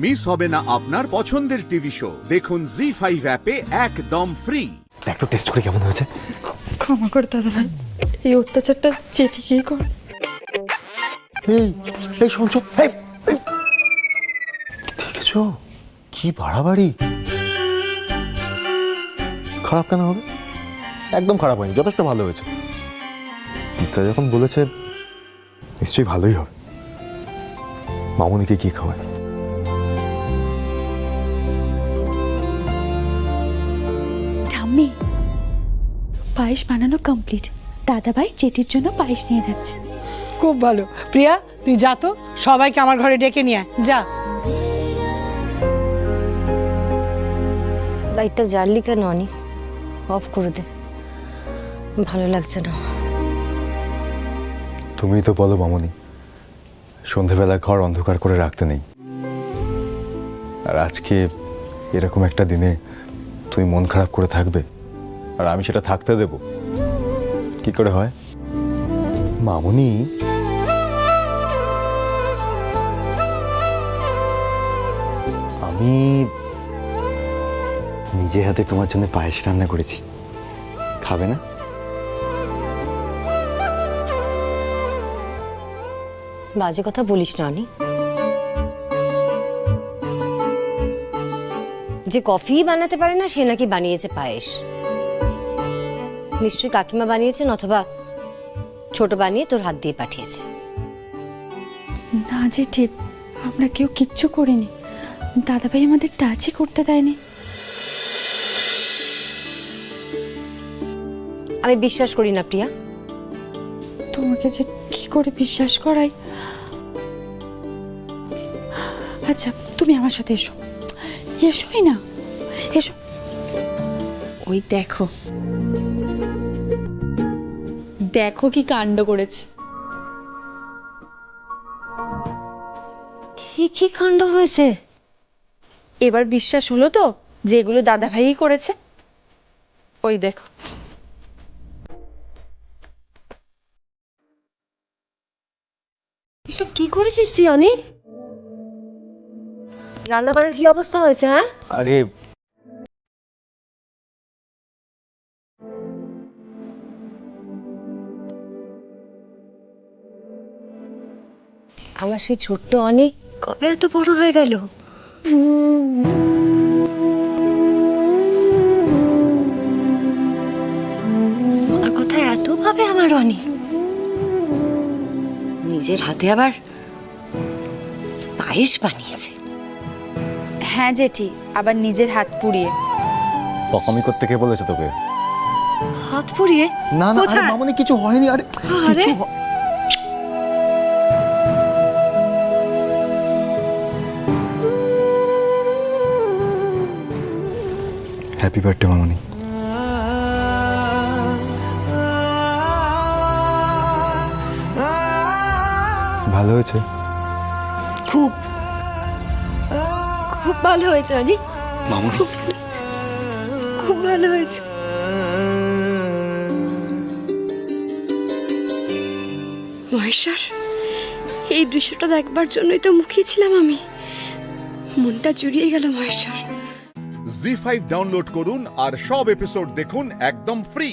Miss হবে না আপনার পছন্দের টিভি শো। দেখুন জি5 অ্যাপে একদম ফ্রি। একটু টেস্ট করে কেমন হয়েছে? ক্ষমা করে দাদা ভাই, এই অত্যাচারটা চেটিকেই কর। এই শোন শোন, দেখেছো কি বাড়াবাড়ি? খারাপ কেন হবে? একদম খারাপ হয়নি, যথেষ্ট ভালো হয়েছে। তিস্তা যখন বলেছে নিশ্চয়ই ভালোই হবে। মামুনিকে কি খাওয়ায়? ঠাম্মি, পায়েস বানানো কমপ্লিট। দাদা ভাই চেটির জন্য পায়েস নিয়ে যাচ্ছে। খুব ভালো। প্রিয়া, তুই যা তো, সবাইকে আমার ঘরে ডেকে নিয়ে আয়, যা। লাইটটা জ্বাললি কেন অনি? অফ করে দে, ভালো লাগছে না। তুমিই তো বলো মামুনি, সন্ধেবেলা ঘর অন্ধকার করে রাখতে নেই। আর আজকে এরকম একটা দিনে তুমি মন খারাপ করে থাকবে আর আমি সেটা থাকতে দেব? কি করে হয় মামুনি? আমি নিজে হাতে তোমার জন্য পায়েস রান্না করেছি, খাবে না? বাজে কথা বলিস না অনি। যে কফি বানাতে পারে না সে নাকি বানিয়েছে পায়েস। নিশ্চয়ই কাকিমা বানিয়েছেন, অথবা ছোট বানিয়ে তোর হাত দিয়ে পাঠিয়েছে। না জেঠি, আমরা কেউ কিচ্ছু করিনি। দাদা ভাই আমাদের টাচই করতে দেয়নি। আমি বিশ্বাস করি না প্রিয়া। তোমাকে যে কি করে বিশ্বাস করাই। আচ্ছা, তুমি আমার সাথে এসো। এসোই না, এসো। ওই দেখো দেখো কি কাণ্ড করেছে। কি কাণ্ড হয়েছে? এবার বিশ্বাস হলো তো যে এগুলো দাদা ভাইই করেছে? ওই দেখো। এসব কি করেছিস তুই অনি? রান্নাবাড়ার কি অবস্থা হয়েছে? হ্যাঁ, আরে আমার সেই ছোট্ট অনি কবে এত বড় হয়ে গেল? আমার কথা এত ভাবে আমার অনি। নিজের হাতে আবার পায়েস বানিয়েছে। হ্যাঁ জেঠি, আবার নিজের হাত পুড়িয়ে। পকামি করতে কে বলেছে তোকে? হাত পুড়িয়ে? না না, আরে কোথায়? মামুনি কিছু হয়নি। আরে আরে হ্যাপি বার্থডে মামুনি। ভালো হয়েছে? খুব খুব ভালো হয়েছে অনি। মামুনি খুব ভালো হয়েছে। মহেশ্বর, এই দৃশ্যটা দেখবার জন্যই তো মুখিয়েছিলাম আমি। মনটা জুড়িয়ে গেল মহেশ্বর। জি5 ডাউনলোড করুন আর সব এপিসোড দেখুন একদম ফ্রি।